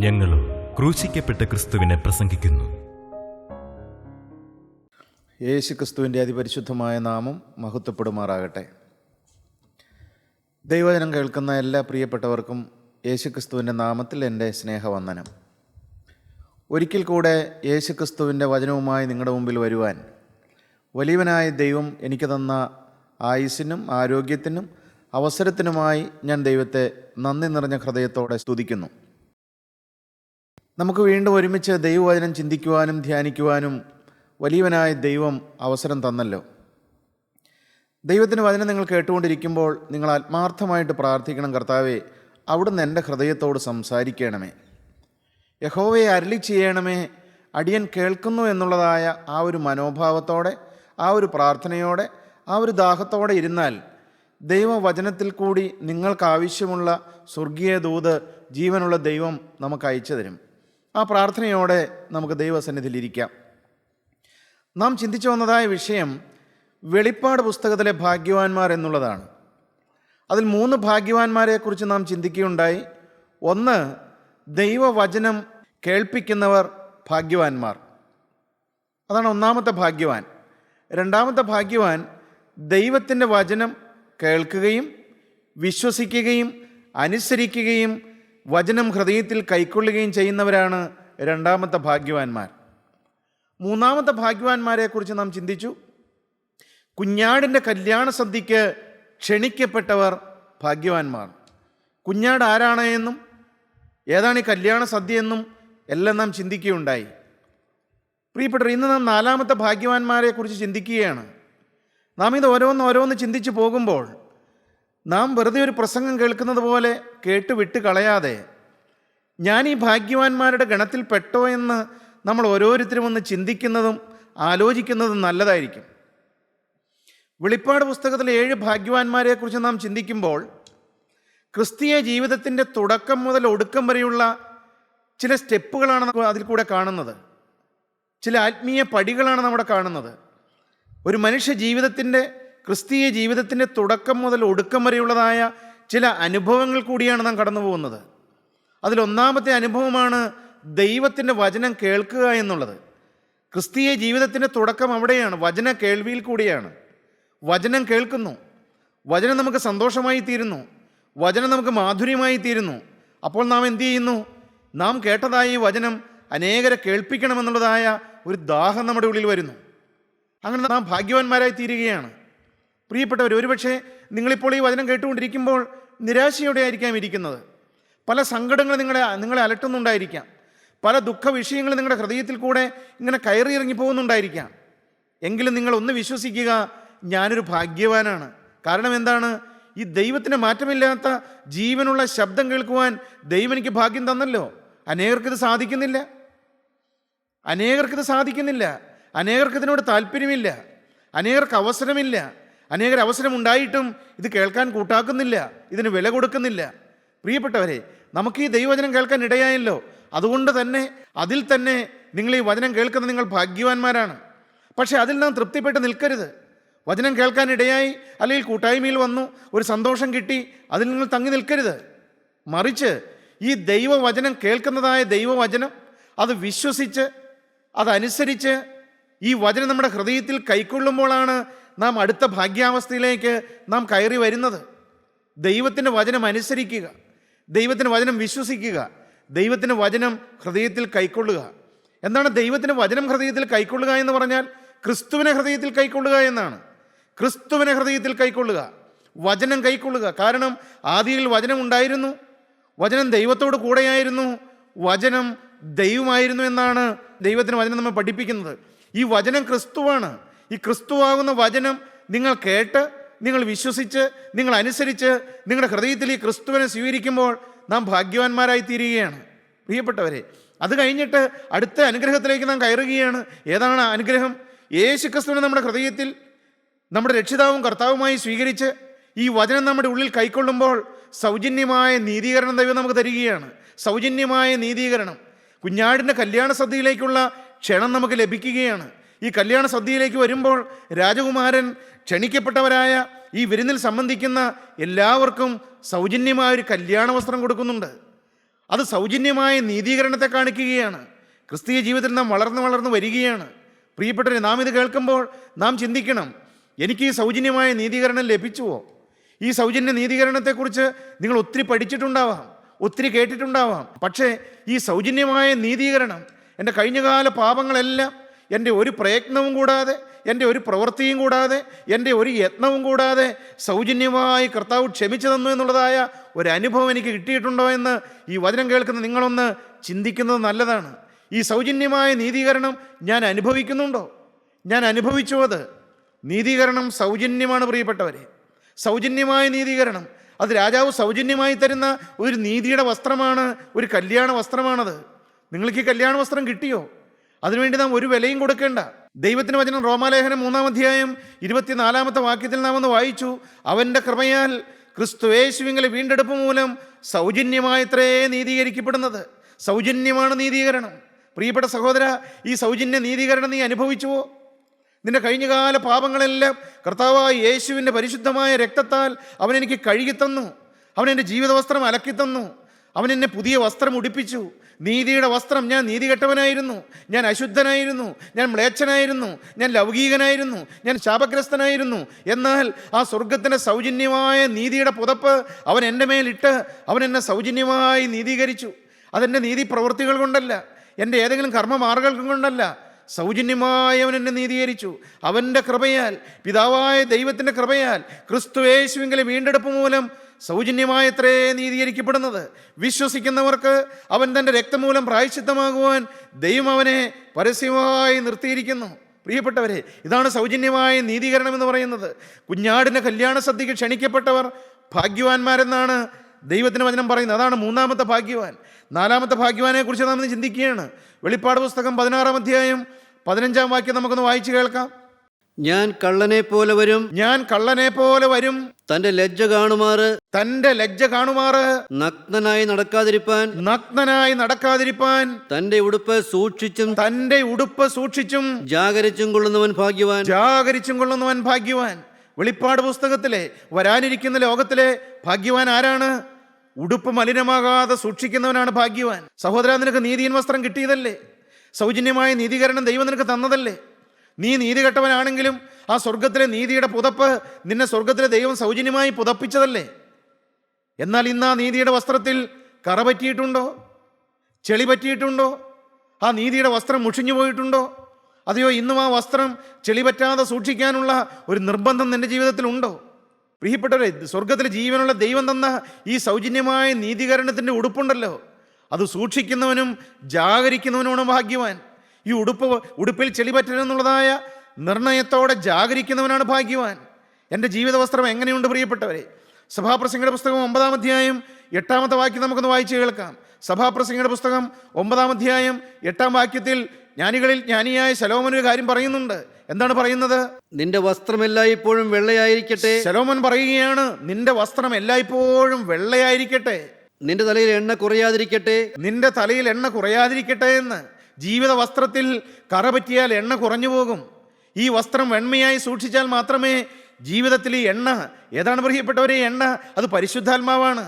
ഞങ്ങളും ക്രൂശിക്കപ്പെട്ട ക്രിസ്തുവിനെ പ്രസംഗിക്കുന്നു. യേശുക്രിസ്തുവിൻ്റെ അതിപരിശുദ്ധമായ നാമം മഹത്വപ്പെടുമാറാകട്ടെ. ദൈവവചനം കേൾക്കുന്ന എല്ലാ പ്രിയപ്പെട്ടവർക്കും യേശുക്രിസ്തുവിൻ്റെ നാമത്തിൽ എൻ്റെ സ്നേഹവന്ദനം. ഒരിക്കൽ കൂടെ യേശുക്രിസ്തുവിൻ്റെ വചനവുമായി നിങ്ങളുടെ മുമ്പിൽ വരുവാൻ വലിയവനായ ദൈവം എനിക്ക് തന്ന ആയുസ്സിനും ആരോഗ്യത്തിനും അവസരത്തിനുമായി ഞാൻ ദൈവത്തെ നന്ദി നിറഞ്ഞ ഹൃദയത്തോടെ സ്തുതിക്കുന്നു. നമുക്ക് വീണ്ടും ഒരുമിച്ച് ദൈവവചനം ചിന്തിക്കുവാനും ധ്യാനിക്കുവാനും വലിയവനായ ദൈവം അവസരം തന്നല്ലോ. ദൈവത്തിൻ്റെ വചനം നിങ്ങൾ കേട്ടുകൊണ്ടിരിക്കുമ്പോൾ നിങ്ങൾ ആത്മാർത്ഥമായിട്ട് പ്രാർത്ഥിക്കണം, കർത്താവേ, അവിടുന്ന് എൻ്റെ ഹൃദയത്തോട് സംസാരിക്കണമേ, യഹോവയെ അരുളി ചെയ്യണമേ, അടിയൻ കേൾക്കുന്നു എന്നുള്ളതായ ആ ഒരു മനോഭാവത്തോടെ, ആ ഒരു പ്രാർത്ഥനയോടെ, ആ ഒരു ദാഹത്തോടെ ഇരുന്നാൽ ദൈവവചനത്തിൽ കൂടി നിങ്ങൾക്കാവശ്യമുള്ള സ്വർഗീയ ദൂത്, ജീവനുള്ള ദൈവം നമുക്ക് അയച്ചു തരും. ആ പ്രാർത്ഥനയോടെ നമുക്ക് ദൈവസന്നിധിയിലിരിക്കാം. നാം ചിന്തിച്ചു വന്നതായ വിഷയം വെളിപ്പാട് പുസ്തകത്തിലെ ഭാഗ്യവാന്മാർ എന്നുള്ളതാണ്. അതിൽ 3 ഭാഗ്യവാന്മാരെക്കുറിച്ച് നാം ചിന്തിക്കുകയുണ്ടായി. ഒന്ന്, ദൈവവചനം കേൾപ്പിക്കുന്നവർ ഭാഗ്യവാന്മാർ. അതാണ് ഒന്നാമത്തെ ഭാഗ്യവാൻ. രണ്ടാമത്തെ ഭാഗ്യവാൻ ദൈവത്തിൻ്റെ വചനം കേൾക്കുകയും വിശ്വസിക്കുകയും അനുസരിക്കുകയും വചനം ഹൃദയത്തിൽ കൈക്കൊള്ളുകയും ചെയ്യുന്നവരാണ് രണ്ടാമത്തെ ഭാഗ്യവാന്മാർ. മൂന്നാമത്തെ ഭാഗ്യവാന്മാരെക്കുറിച്ച് നാം ചിന്തിച്ചു. കുഞ്ഞാടിൻ്റെ കല്യാണ സദ്യയ്ക്ക് ക്ഷണിക്കപ്പെട്ടവർ ഭാഗ്യവാന്മാർ. കുഞ്ഞാട് ആരാണ് എന്നും ഏതാണ് ഈ കല്യാണ സദ്യ എന്നും എല്ലാം നാം ചിന്തിക്കുകയുണ്ടായി. പ്രിയപ്പെട്ടവർ, ഇന്ന് നാം 4ാമത്തെ ഭാഗ്യവാന്മാരെക്കുറിച്ച് ചിന്തിക്കുകയാണ്. നാം ഇത് ഓരോന്ന് ചിന്തിച്ചു പോകുമ്പോൾ നാം വെറുതെ ഒരു പ്രസംഗം കേൾക്കുന്നത് പോലെ കേട്ട് വിട്ട് കളയാതെ, ഞാൻ ഈ ഭാഗ്യവാന്മാരുടെ ഗണത്തിൽ പെട്ടോ എന്ന് നമ്മൾ ഓരോരുത്തരും ഒന്ന് ചിന്തിക്കുന്നതും ആലോചിക്കുന്നതും നല്ലതായിരിക്കും. വെളിപ്പാട് പുസ്തകത്തിലെ 7 ഭാഗ്യവാന്മാരെക്കുറിച്ച് നാം ചിന്തിക്കുമ്പോൾ ക്രിസ്തീയ ജീവിതത്തിൻ്റെ തുടക്കം മുതൽ ഒടുക്കം വരെയുള്ള ചില സ്റ്റെപ്പുകളാണ് അതിൽ കൂടെ കാണുന്നത്. ചില ആത്മീയ പടികളാണ് നമ്മുടെ കാണുന്നത്. ഒരു മനുഷ്യ ജീവിതത്തിൻ്റെ, ക്രിസ്തീയ ജീവിതത്തിൻ്റെ തുടക്കം മുതൽ ഒടുക്കം വരെയുള്ളതായ ചില അനുഭവങ്ങൾ കൂടിയാണ് നാം കടന്നു പോകുന്നത്. അതിലൊന്നാമത്തെ അനുഭവമാണ് ദൈവത്തിൻ്റെ വചനം കേൾക്കുക എന്നുള്ളത്. ക്രിസ്തീയ ജീവിതത്തിൻ്റെ തുടക്കം അവിടെയാണ്, വചന കേൾവിയിൽ കൂടിയാണ്. വചനം കേൾക്കുന്നു, വചനം നമുക്ക് സന്തോഷമായി തീരുന്നു, വചനം നമുക്ക് മാധുര്യമായി തീരുന്നു. അപ്പോൾ നാം എന്തു ചെയ്യുന്നു? നാം കേട്ടതായ ഈ വചനം അനേകരെ കേൾപ്പിക്കണമെന്നുള്ളതായ ഒരു ദാഹം നമ്മുടെ ഉള്ളിൽ വരുന്നു. അങ്ങനെ നാം ഭാഗ്യവാന്മാരായി തീരുകയാണ്. പ്രിയപ്പെട്ടവർ, ഒരുപക്ഷെ നിങ്ങളിപ്പോൾ ഈ വചനം കേട്ടുകൊണ്ടിരിക്കുമ്പോൾ നിരാശയോടെ ആയിരിക്കാം ഇരിക്കുന്നത്. പല സങ്കടങ്ങൾ നിങ്ങളെ അലട്ടുന്നുണ്ടായിരിക്കാം. പല ദുഃഖ വിഷയങ്ങൾ നിങ്ങളുടെ ഹൃദയത്തിൽ കൂടെ ഇങ്ങനെ കയറി ഇറങ്ങി പോകുന്നുണ്ടായിരിക്കാം. എങ്കിലും നിങ്ങൾ ഒന്ന് വിശ്വസിക്കുക, ഞാനൊരു ഭാഗ്യവാനാണ്. കാരണം എന്താണ്? ഈ ദൈവത്തിന് മാറ്റമില്ലാത്ത ജീവനുള്ള ശബ്ദം കേൾക്കുവാൻ ദൈവം എനിക്ക് ഭാഗ്യം തന്നല്ലോ. അനേകർക്കിത് സാധിക്കുന്നില്ല, അനേകർക്ക് ഇതിനോട് താല്പര്യമില്ല, അനേകർക്ക് അവസരമില്ല. അനേകർ അവസരമുണ്ടായിട്ടും ഇത് കേൾക്കാൻ കൂട്ടാക്കുന്നില്ല, ഇതിന് വില കൊടുക്കുന്നില്ല. പ്രിയപ്പെട്ടവരെ, നമുക്ക് ഈ ദൈവവചനം കേൾക്കാൻ ഇടയായല്ലോ. അതുകൊണ്ട് തന്നെ അതിൽ തന്നെ നിങ്ങൾ ഈ വചനം കേൾക്കുന്ന നിങ്ങൾ ഭാഗ്യവാന്മാരാണ്. പക്ഷേ അതിൽ നാം തൃപ്തിപ്പെട്ട് നിൽക്കരുത്. വചനം കേൾക്കാൻ ഇടയായി, അല്ലെങ്കിൽ കൂട്ടായ്മയിൽ വന്നു, ഒരു സന്തോഷം കിട്ടി, അതിൽ നിങ്ങൾ തങ്ങി നിൽക്കരുത്. മറിച്ച് ഈ ദൈവവചനം കേൾക്കുന്നതായ ദൈവവചനം അത് വിശ്വസിച്ച് അതനുസരിച്ച് ഈ വചനം നമ്മുടെ ഹൃദയത്തിൽ കൈക്കൊള്ളുമ്പോഴാണ് നാം അടുത്ത ഭാഗ്യാവസ്ഥയിലേക്ക് നാം കയറി വരുന്നത്. ദൈവത്തിൻ്റെ വചനം അനുസരിക്കുക, ദൈവത്തിൻ്റെ വചനം വിശ്വസിക്കുക, ദൈവത്തിൻ്റെ വചനം ഹൃദയത്തിൽ കൈക്കൊള്ളുക. എന്താണ് ദൈവത്തിൻ്റെ വചനം ഹൃദയത്തിൽ കൈക്കൊള്ളുക എന്ന് പറഞ്ഞാൽ? ക്രിസ്തുവിനെ ഹൃദയത്തിൽ കൈക്കൊള്ളുക എന്നാണ്. ക്രിസ്തുവിനെ ഹൃദയത്തിൽ കൈക്കൊള്ളുക, വചനം കൈക്കൊള്ളുക. കാരണം ആദിയിൽ വചനം ഉണ്ടായിരുന്നു, വചനം ദൈവത്തോട് കൂടെയായിരുന്നു, വചനം ദൈവമായിരുന്നു എന്നാണ് ദൈവത്തിന് വചനം നമ്മൾ പഠിപ്പിക്കുന്നത്. ഈ വചനം ക്രിസ്തുവാണ്. ഈ ക്രിസ്തുവാകുന്ന വചനം നിങ്ങൾ കേട്ട്, നിങ്ങൾ വിശ്വസിച്ച്, നിങ്ങൾ അനുസരിച്ച് നിങ്ങളുടെ ഹൃദയത്തിൽ ഈ ക്രിസ്തുവിനെ സ്വീകരിക്കുമ്പോൾ നാം ഭാഗ്യവാന്മാരായി തീരുകയാണ്. പ്രിയപ്പെട്ടവരെ, അത് കഴിഞ്ഞിട്ട് അടുത്ത അനുഗ്രഹത്തിലേക്ക് നാം കയറുകയാണ്. ഏതാണ് അനുഗ്രഹം? യേശു ക്രിസ്തുവിനെ നമ്മുടെ ഹൃദയത്തിൽ നമ്മുടെ രക്ഷിതാവും കർത്താവുമായി സ്വീകരിച്ച് ഈ വചനം നമ്മുടെ ഉള്ളിൽ കൈക്കൊള്ളുമ്പോൾ സൗജന്യമായ നീതീകരണം ദൈവം നമുക്ക് തരികയാണ്. സൗജന്യമായ നീതീകരണം. കുഞ്ഞാടിൻ്റെ കല്യാണ സദ്യയിലേക്കുള്ള ക്ഷണം നമുക്ക് ലഭിക്കുകയാണ്. ഈ കല്യാണ സദ്യയിലേക്ക് വരുമ്പോൾ രാജകുമാരൻ ക്ഷണിക്കപ്പെട്ടവരായ ഈ വിരുന്നിൽ സംബന്ധിക്കുന്ന എല്ലാവർക്കും സൗജന്യമായൊരു കല്യാണ വസ്ത്രം കൊടുക്കുന്നുണ്ട്. അത് സൗജന്യമായ നീതീകരണത്തെ കാണിക്കുകയാണ്. ക്രിസ്തീയ ജീവിതത്തിൽ നാം വളർന്നു വരികയാണ്. പ്രിയപ്പെട്ടവരെ, നാം ഇത് കേൾക്കുമ്പോൾ നാം ചിന്തിക്കണം, എനിക്ക് ഈ സൗജന്യമായ നീതീകരണം ലഭിച്ചുവോ? ഈ സൗജന്യ നീതീകരണത്തെക്കുറിച്ച് നിങ്ങൾ ഒത്തിരി പഠിച്ചിട്ടുണ്ടാവാം, ഒത്തിരി കേട്ടിട്ടുണ്ടാവാം. പക്ഷേ ഈ സൗജന്യമായ നീതീകരണം എൻ്റെ കഴിഞ്ഞകാല പാപങ്ങളെല്ലാം എൻ്റെ ഒരു പ്രയത്നവും കൂടാതെ, എൻ്റെ ഒരു പ്രവൃത്തിയും കൂടാതെ, എൻ്റെ ഒരു യത്നവും കൂടാതെ സൗജന്യമായി കർത്താവ് ക്ഷമിച്ചു തന്നു എന്നുള്ളതായ ഒരനുഭവം എനിക്ക് കിട്ടിയിട്ടുണ്ടോ എന്ന് ഈ വചനം കേൾക്കുന്ന നിങ്ങളൊന്ന് ചിന്തിക്കുന്നത് നല്ലതാണ്. ഈ സൗജന്യമായ നീതീകരണം ഞാൻ അനുഭവിക്കുന്നുണ്ടോ? ഞാൻ അനുഭവിച്ചു. അത് നീതീകരണം സൗജന്യമാണ് പ്രിയപ്പെട്ടവരെ. സൗജന്യമായ നീതീകരണം അത് രാജാവ് സൗജന്യമായി തരുന്ന ഒരു നീതിയുടെ വസ്ത്രമാണ്, ഒരു കല്യാണ വസ്ത്രമാണത്. നിങ്ങൾക്ക് ഈ കല്യാണ വസ്ത്രം കിട്ടിയോ? അതിനുവേണ്ടി നാം ഒരു വിലയും കൊടുക്കേണ്ട. ദൈവത്തിന് വചനം റോമാലേഖനം 3-ാം അധ്യായം 24-ാമത്തെ വാക്യത്തിൽ നാം ഒന്ന് വായിച്ചു, അവൻ്റെ കൃപയാൽ ക്രിസ്തുയേശുവിങ്കലെ വീണ്ടെടുപ്പ് മൂലം സൗജന്യമായത്രേ നീതീകരിക്കപ്പെടുന്നത്. സൗജന്യമാണ് നീതീകരണം. പ്രിയപ്പെട്ട സഹോദര, ഈ സൗജന്യ നീതീകരണം നീ അനുഭവിച്ചുവോ? നിന്റെ കഴിഞ്ഞകാല പാപങ്ങളെല്ലാം കർത്താവായ യേശുവിൻ്റെ പരിശുദ്ധമായ രക്തത്താൽ അവൻ എനിക്ക് കഴുകിത്തന്നു. അവൻ എൻ്റെ ജീവിത വസ്ത്രം അലക്കിത്തന്നു. അവൻ എന്നെ പുതിയ വസ്ത്രം ഉടുപ്പിച്ചു. നീതിയുടെ വസ്ത്രം. ഞാൻ നീതി കെട്ടവനായിരുന്നു, ഞാൻ അശുദ്ധനായിരുന്നു, ഞാൻ മ്ലേച്ഛനായിരുന്നു, ഞാൻ ലൗകികനായിരുന്നു, ഞാൻ ശാപഗ്രസ്തനായിരുന്നു. എന്നാൽ ആ സ്വർഗത്തിൻ്റെ സൗജന്യമായ നീതിയുടെ പുതപ്പ് അവൻ എൻ്റെ മേലിട്ട് അവൻ എന്നെ സൗജന്യമായി നീതീകരിച്ചു. അതെൻ്റെ നീതി പ്രവൃത്തികൾ കൊണ്ടല്ല, എൻ്റെ ഏതെങ്കിലും കർമ്മമാർഗ്ഗം കൊണ്ടല്ല, സൗജന്യമായി അവൻ എന്നെ നീതീകരിച്ചു. അവൻ്റെ കൃപയാൽ, പിതാവായ ദൈവത്തിൻ്റെ കൃപയാൽ ക്രിസ്തുയേശുവിങ്കലെ വീണ്ടെടുപ്പ് മൂലം സൗജന്യമായത്രേ നീതീകരിക്കപ്പെടുന്നത്. വിശ്വസിക്കുന്നവർക്ക് അവൻ തൻ്റെ രക്തമൂലം പ്രായശ്ചിത്തമാകുവാൻ ദൈവം അവനെ പരസ്യമായി നിർത്തിയിരിക്കുന്നു. പ്രിയപ്പെട്ടവരെ, ഇതാണ് സൗജന്യമായ നീതീകരണം എന്ന് പറയുന്നത്. കുഞ്ഞാടിൻ്റെ കല്യാണ സദ്യക്ക് ക്ഷണിക്കപ്പെട്ടവർ ഭാഗ്യവാന്മാരെന്നാണ് ദൈവത്തിന് വചനം പറയുന്നത്. അതാണ് 3-ാമത്തെ ഭാഗ്യവാൻ. 4-ാമത്തെ ഭാഗ്യവാനെ കുറിച്ച് നാം ഇന്ന് ചിന്തിക്കുകയാണ്. വെളിപ്പാട് പുസ്തകം 16-ാം അധ്യായം 15-ാം വാക്യം നമുക്കൊന്ന് വായിച്ചു കേൾക്കാം. ഞാൻ കള്ളനെ പോലെ വരും, ഞാൻ കള്ളനെ പോലെ വരും, തന്റെ ലജ്ജ കാണുമാറ്, തന്റെ ലജ്ജ കാണുമാറ്, നഗ്നനായി നടക്കാതിരിപ്പാൻ, നഗ്നനായി നടക്കാതിരിപ്പാൻ, തന്റെ ഉടുപ്പ് സൂക്ഷിച്ചും, തന്റെ ഉടുപ്പ് സൂക്ഷിച്ചും, ജാഗരിച്ചും കൊള്ളുന്നവൻ ഭാഗ്യവാൻ. ജാഗരിച്ചും കൊള്ളുന്നവൻ ഭാഗ്യവാൻ. വെളിപ്പാട് പുസ്തകത്തിലെ വരാനിരിക്കുന്ന ലോകത്തിലെ ഭാഗ്യവാൻ ആരാണ്? ഉടുപ്പ് മലിനമാകാതെ സൂക്ഷിക്കുന്നവനാണ് ഭാഗ്യവാൻ. സഹോദരാ, നിനക്ക് നീതിയൻ വസ്ത്രം കിട്ടിയതല്ലേ? സൗജന്യമായ നീതീകരണം ദൈവം നിനക്ക് തന്നതല്ലേ? നീ നീതി കെട്ടവനാണെങ്കിലും ആ സ്വർഗത്തിലെ നീതിയുടെ പുതപ്പ് നിന്നെ സ്വർഗത്തിലെ ദൈവം സൗജന്യമായി പുതപ്പിച്ചതല്ലേ? എന്നാൽ ഇന്ന് ആ നീതിയുടെ വസ്ത്രത്തിൽ കറ പറ്റിയിട്ടുണ്ടോ? ചെളി പറ്റിയിട്ടുണ്ടോ? ആ നീതിയുടെ വസ്ത്രം മുഷിഞ്ഞു പോയിട്ടുണ്ടോ? അതെയോ ഇന്നും ആ വസ്ത്രം ചെളി പറ്റാതെ സൂക്ഷിക്കാനുള്ള ഒരു നിർബന്ധം നിന്റെ ജീവിതത്തിലുണ്ടോ? പ്രിയപ്പെട്ടവരെ, സ്വർഗത്തിൽ ജീവനുള്ള ദൈവം തന്ന ഈ സൗജന്യമായ നീതീകരണത്തിൻ്റെ ഉടുപ്പുണ്ടല്ലോ, അത് സൂക്ഷിക്കുന്നവനും ജാഗരിക്കുന്നവനുമാണ് ഭാഗ്യവാൻ. ഈ ഉടുപ്പിൽ ചെളി പറ്റരുതെന്നുള്ളതായ നിർണയത്തോടെ ജാഗരിക്കുന്നവനാണ് ഭാഗ്യവാൻ. എൻ്റെ ജീവിത വസ്ത്രം എങ്ങനെയുണ്ട് പ്രിയപ്പെട്ടവരെ? സഭാപ്രസംഗിയുടെ പുസ്തകം 9-ാം അധ്യായം 8-ാമത്തെ വാക്യം നമുക്കൊന്ന് വായിച്ചു കേൾക്കാം. സഭാപ്രസംഗിയുടെ പുസ്തകം 9-ാം അധ്യായം 8-ാം വാക്യത്തിൽ ജ്ഞാനികളിൽ ജ്ഞാനിയായ ശലോമോൻ ഒരു കാര്യം പറയുന്നുണ്ട്. എന്താണ് പറയുന്നത്? നിന്റെ വസ്ത്രം എല്ലായ്പ്പോഴും വെള്ളയായിരിക്കട്ടെ. ശലോമോൻ പറയുകയാണ്, നിന്റെ വസ്ത്രം എല്ലായ്പ്പോഴും വെള്ളയായിരിക്കട്ടെ, നിന്റെ തലയിൽ എണ്ണ കുറയാതിരിക്കട്ടെ. നിന്റെ തലയിൽ എണ്ണ കുറയാതിരിക്കട്ടെ എന്ന്. ജീവിത വസ്ത്രത്തിൽ കറ പറ്റിയാൽ എണ്ണ കുറഞ്ഞു പോകും. ഈ വസ്ത്രം വെണ്മയായി സൂക്ഷിച്ചാൽ മാത്രമേ ജീവിതത്തിൽ ഈ എണ്ണ, ഏതാണ് പ്രിയപ്പെട്ടവരെ എണ്ണ? അത് പരിശുദ്ധാത്മാവാണ്.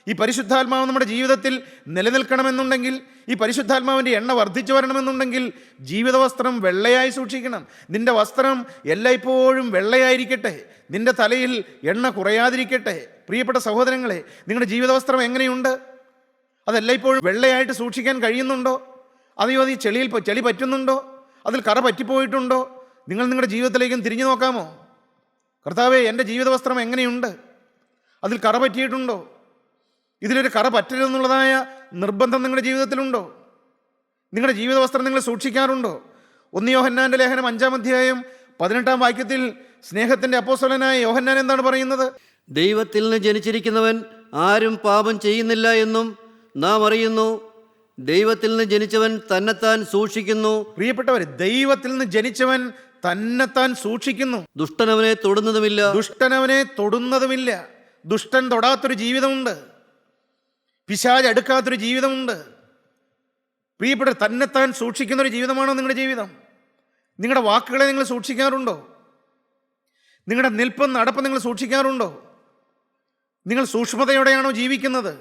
ഈ പരിശുദ്ധാത്മാവ് നമ്മുടെ ജീവിതത്തിൽ നിലനിൽക്കണമെന്നുണ്ടെങ്കിൽ, ഈ പരിശുദ്ധാത്മാവിൻ്റെ എണ്ണ വർദ്ധിച്ചു വരണമെന്നുണ്ടെങ്കിൽ ജീവിത വസ്ത്രം വെള്ളയായി സൂക്ഷിക്കണം. നിന്റെ വസ്ത്രം എല്ലായ്പ്പോഴും വെള്ളയായിരിക്കട്ടെ, നിന്റെ തലയിൽ എണ്ണ കുറയാതിരിക്കട്ടെ. പ്രിയപ്പെട്ട സഹോദരങ്ങളെ, നിങ്ങളുടെ ജീവിത വസ്ത്രം എങ്ങനെയുണ്ട്? അതെല്ലായ്പ്പോഴും വെള്ളയായിട്ട് സൂക്ഷിക്കാൻ കഴിയുന്നുണ്ടോ? അതെയോ അത് ഈ ചെളി പറ്റുന്നുണ്ടോ? അതിൽ കറ പറ്റിപ്പോയിട്ടുണ്ടോ? നിങ്ങൾ നിങ്ങളുടെ ജീവിതത്തിലേക്കും തിരിഞ്ഞു നോക്കാമോ? കർത്താവേ, എൻ്റെ ജീവിത വസ്ത്രം എങ്ങനെയുണ്ട്? അതിൽ കറ പറ്റിയിട്ടുണ്ടോ? ഇതിലൊരു കറ പറ്റരുതെന്നുള്ളതായ നിർബന്ധം നിങ്ങളുടെ ജീവിതത്തിലുണ്ടോ? നിങ്ങളുടെ ജീവിത വസ്ത്രം നിങ്ങൾ സൂക്ഷിക്കാറുണ്ടോ? 1 യോഹന്നാൻ്റെ ലേഖനം 5-ാം അധ്യായം 18-ാം വാക്യത്തിൽ സ്നേഹത്തിൻ്റെ അപ്പോസ്തലനായ യോഹന്നാൻ എന്താണ് പറയുന്നത്? ദൈവത്തിൽ നിന്ന് ജനിച്ചിരിക്കുന്നവൻ ആരും പാപം ചെയ്യുന്നില്ല എന്നും നാം അറിയുന്നു. ദൈവത്തിൽ നിന്ന് ജനിച്ചവൻ തന്നെത്താൻ സൂക്ഷിക്കുന്നു. പ്രിയപ്പെട്ടവർ, ദൈവത്തിൽ നിന്ന് ജനിച്ചവൻ തന്നെത്താൻ സൂക്ഷിക്കുന്നു. ദുഷ്ടനവനെ തൊടുന്നതുമില്ല. ദുഷ്ടനവനെ തൊടുന്നതുമില്ല. ദുഷ്ടൻ തൊടാത്തൊരു ജീവിതമുണ്ട്, പിശാച് അടുക്കാത്തൊരു ജീവിതമുണ്ട്. പ്രിയപ്പെട്ടവർ, തന്നെത്താൻ സൂക്ഷിക്കുന്നൊരു ജീവിതമാണോ നിങ്ങളുടെ ജീവിതം? നിങ്ങളുടെ വാക്കുകളെ നിങ്ങൾ സൂക്ഷിക്കാറുണ്ടോ? നിങ്ങളുടെ നിൽപ്പും നടപ്പും നിങ്ങൾ സൂക്ഷിക്കാറുണ്ടോ? നിങ്ങൾ സൂക്ഷ്മതയോടെയാണോ ജീവിക്കുന്നത്?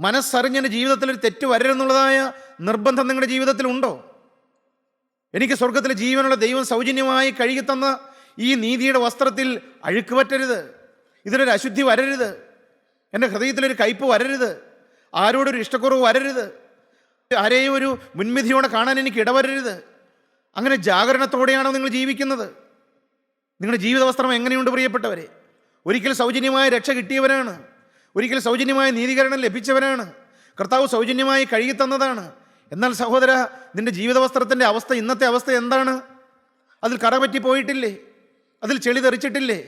മനസ്സറിഞ്ഞെൻ്റെ ജീവിതത്തിൽ ഒരു തെറ്റ് വരരുതെന്നുള്ളതായ നിർബന്ധം നിങ്ങളുടെ ജീവിതത്തിലുണ്ടോ? എനിക്ക് സ്വർഗത്തിലെ ജീവനുള്ള ദൈവം സൗജന്യമായി കഴുകിത്തന്ന ഈ നീതിയുടെ വസ്ത്രത്തിൽ അഴുക്ക് പറ്റരുത്, ഇതിലൊരു അശുദ്ധി വരരുത്, എൻ്റെ ഹൃദയത്തിലൊരു കയ്പ് വരരുത്, ആരോടൊരു ഇഷ്ടക്കുറവ് വരരുത്, ആരെയും ഒരു മുൻവിധിയോടെ കാണാൻ എനിക്ക് ഇടവരരുത്. അങ്ങനെ ജാഗരണത്തോടെയാണോ നിങ്ങൾ ജീവിക്കുന്നത്? നിങ്ങളുടെ ജീവിത വസ്ത്രം എങ്ങനെയുണ്ട് പ്രിയപ്പെട്ടവരെ? ഒരിക്കൽ സൗജന്യമായ രക്ഷ കിട്ടിയവരാണ്, ഒരിക്കൽ സൗജന്യമായ നീതീകരണം ലഭിച്ചവരാണ്, കർത്താവ് സൗജന്യമായി കഴുകിത്തന്നതാണ്. എന്നാൽ സഹോദര, നിന്റെ ജീവിത വസ്ത്രത്തിൻ്റെ അവസ്ഥ, ഇന്നത്തെ അവസ്ഥ എന്താണ്? അതിൽ കറപറ്റി പോയിട്ടില്ലേ? അതിൽ ചെളി തെറിച്ചിട്ടില്ലേ?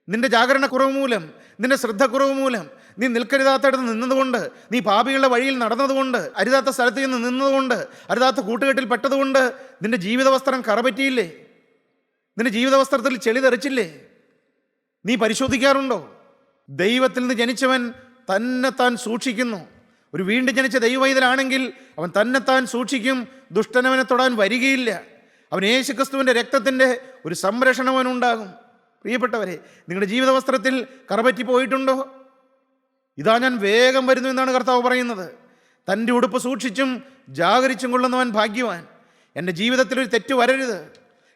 നിന്റെ ജാഗരണക്കുറവ് മൂലം, നിന്റെ ശ്രദ്ധക്കുറവ് മൂലം, നീ നിൽക്കരുതാത്തടത്ത് നിന്നതുകൊണ്ട്, നീ പാപികളുടെ വഴിയിൽ നടന്നതുകൊണ്ട്, അരുതാത്ത സ്ഥലത്ത് നിന്ന് നിന്നതുകൊണ്ട്, അരുതാത്ത കൂട്ടുകെട്ടിൽ പെട്ടതുകൊണ്ട് നിന്റെ ജീവിത വസ്ത്രം കറപറ്റിയില്ലേ? നിന്റെ ജീവിത വസ്ത്രത്തിൽ ചെളി തെറിച്ചില്ലേ? നീ പരിശോധിക്കാറുണ്ടോ? ദൈവത്തിൽ നിന്ന് ജനിച്ചവൻ തന്നെത്താൻ സൂക്ഷിക്കുന്നു. ഒരു വീണ്ടും ജനിച്ച ദൈവവൈതലാണെങ്കിൽ അവൻ തന്നെത്താൻ സൂക്ഷിക്കും, ദുഷ്ടനവനെ തൊടാൻ വരികയില്ല. അവൻ യേശുക്രിസ്തുവിൻ്റെ രക്തത്തിൻ്റെ ഒരു സംരക്ഷണം അവനുണ്ടാകും. പ്രിയപ്പെട്ടവരെ, നിങ്ങളുടെ ജീവിത വസ്ത്രത്തിൽ കറപറ്റി പോയിട്ടുണ്ടോ? ഇതാ ഞാൻ വേഗം വരുന്നു എന്നാണ് കർത്താവ് പറയുന്നത്. തൻ്റെ ഉടുപ്പ് സൂക്ഷിച്ചും ജാഗരിച്ചും കൊള്ളുന്നവൻ ഭാഗ്യവാൻ. എൻ്റെ ജീവിതത്തിലൊരു തെറ്റ് വരരുത്,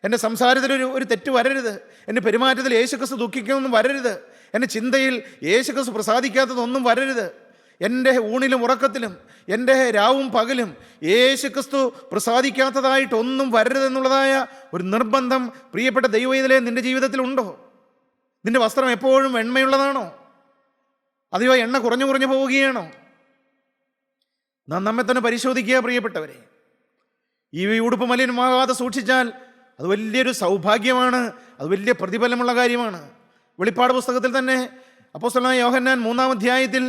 എൻ്റെ സംസാരത്തിലൊരു തെറ്റ് വരരുത്, എൻ്റെ പെരുമാറ്റത്തിൽ യേശുക്രിസ്തു ദുഃഖിക്കുന്നൊന്നും വരരുത്, എൻ്റെ ചിന്തയിൽ യേശുക്രിസ്തു പ്രസാദിക്കാത്തതൊന്നും വരരുത്, എൻ്റെ ഊണിലും ഉറക്കത്തിലും, എൻ്റെ രാവും പകലും യേശുക്രിസ്തു പ്രസാദിക്കാത്തതായിട്ടൊന്നും വരരുതെന്നുള്ളതായ ഒരു നിർബന്ധം പ്രിയപ്പെട്ട ദൈവവേദനയെ നിൻ്റെ ജീവിതത്തിലുണ്ടോ? നിൻ്റെ വസ്ത്രം എപ്പോഴും വെണ്മയുള്ളതാണോ? അതെയോ എണ്ണ കുറഞ്ഞു കുറഞ്ഞു പോവുകയാണോ? നാം നമ്മെ തന്നെ പരിശോധിക്കുക പ്രിയപ്പെട്ടവരെ. ഈ ഉടുപ്പ് മലിനമാകാതെ സൂക്ഷിച്ചാൽ അത് വലിയൊരു സൗഭാഗ്യമാണ്, അത് വലിയ പ്രതിഫലമുള്ള കാര്യമാണ്. വെളിപ്പാട് പുസ്തകത്തിൽ തന്നെ അപ്പോസ്തലനായ യോഹന്നാൻ 3-ാം അധ്യായത്തിൽ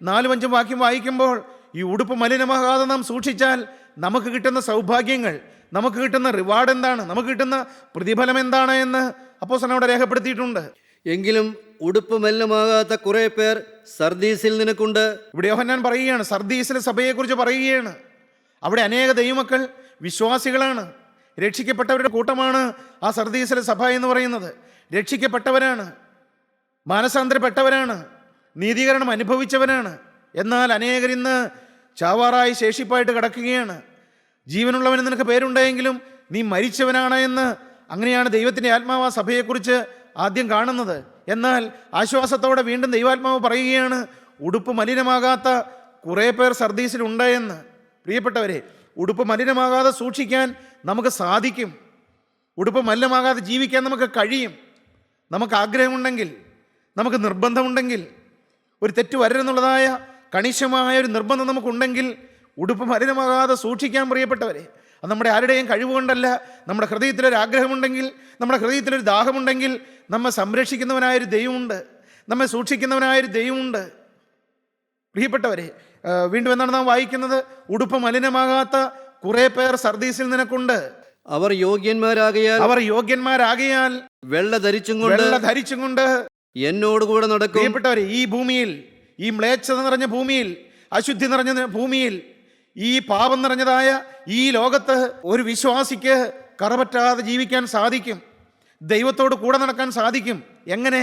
4-5 വാക്യം വായിക്കുമ്പോൾ, ഈ ഉടുപ്പ് മലിനമാകാതെ നാം സൂക്ഷിച്ചാൽ നമുക്ക് കിട്ടുന്ന സൗഭാഗ്യങ്ങൾ, നമുക്ക് കിട്ടുന്ന റിവാർഡ് എന്താണ്, നമുക്ക് കിട്ടുന്ന പ്രതിഫലം എന്താണ് എന്ന് അപ്പോസ്തലൻ അവിടെ രേഖപ്പെടുത്തിയിട്ടുണ്ട്. എങ്കിലും ഉടുപ്പ് മലിനമാകാത്ത കുറെ പേർ സർദീസിൽ നിനക്കുണ്ട്. ഇവിടെ യോഹന്നാൻ പറയുകയാണ്, സർദീസിലെ സഭയെക്കുറിച്ച് പറയുകയാണ്. അവിടെ അനേക ദൈവമക്കൾ വിശ്വാസികളാണ്, രക്ഷിക്കപ്പെട്ടവരുടെ കൂട്ടമാണ് ആ സർദീസിലെ സഭ എന്ന് പറയുന്നത്. രക്ഷിക്കപ്പെട്ടവരാണ്, മാനസാന്തരപ്പെട്ടവരാണ്, നീതീകരണം അനുഭവിച്ചവരാണ്. എന്നാൽ അനേകർ ഇന്ന് ചാവാറായി ശേഷിപ്പായിട്ട് കിടക്കുകയാണ്. ജീവനുള്ളവന് നിനക്ക് പേരുണ്ടായെങ്കിലും നീ മരിച്ചവനാണ് എന്ന്, അങ്ങനെയാണ് ദൈവത്തിൻ്റെ ആത്മാവ് ആ സഭയെക്കുറിച്ച് ആദ്യം കാണുന്നത്. എന്നാൽ ആശ്വാസത്തോടെ വീണ്ടും ദൈവാത്മാവ് പറയുകയാണ്, ഉടുപ്പ് മലിനമാകാത്ത കുറേ പേർ സർദീസിലുണ്ട് എന്ന്. പ്രിയപ്പെട്ടവരെ, ഉടുപ്പ് മലിനമാകാതെ സൂക്ഷിക്കാൻ നമുക്ക് സാധിക്കും. ഉടുപ്പ് മലിനമാകാതെ ജീവിക്കാൻ നമുക്ക് കഴിയും. നമുക്ക് ആഗ്രഹമുണ്ടെങ്കിൽ, നമുക്ക് നിർബന്ധമുണ്ടെങ്കിൽ, ഒരു തെറ്റ് വരരുതെന്നുള്ളതായ കണിശമായ ഒരു നിർബന്ധം നമുക്കുണ്ടെങ്കിൽ ഉടുപ്പ് മലിനമാകാതെ സൂക്ഷിക്കാൻ പ്രിയപ്പെട്ടവരെ. അത് നമ്മുടെ ആരുടെയും കഴിവുകൊണ്ടല്ല. നമ്മുടെ ഹൃദയത്തിലൊരു ആഗ്രഹമുണ്ടെങ്കിൽ, നമ്മുടെ ഹൃദയത്തിലൊരു ദാഹമുണ്ടെങ്കിൽ, നമ്മെ സംരക്ഷിക്കുന്നവനായൊരു ദൈവമുണ്ട്, നമ്മെ സൂക്ഷിക്കുന്നവനായൊരു ദൈവമുണ്ട്. പ്രിയപ്പെട്ടവരെ, വീണ്ടും എന്താണ് നാം വായിക്കുന്നത്? ഉടുപ്പ് മലിനമാകാത്ത കുറെ പേർ സർദീസിൽ നിനക്കുണ്ട്. അവർ യോഗ്യന്മാരാകയാൽ വെള്ള ധരിച്ചും കൊണ്ട് എന്നോടുകൂടെ നടക്കും. പ്രിയപ്പെട്ടവരെ, ഈ ഭൂമിയിൽ, ഈ മ്ലേച്ഛത നിറഞ്ഞ ഭൂമിയിൽ, അശുദ്ധി നിറഞ്ഞ ഭൂമിയിൽ, ഈ പാപം നിറഞ്ഞതായ ഈ ലോകത്ത് ഒരു വിശ്വാസിക്ക് കറപറ്റാതെ ജീവിക്കാൻ സാധിക്കും, ദൈവത്തോട് കൂടെ നടക്കാൻ സാധിക്കും. എങ്ങനെ?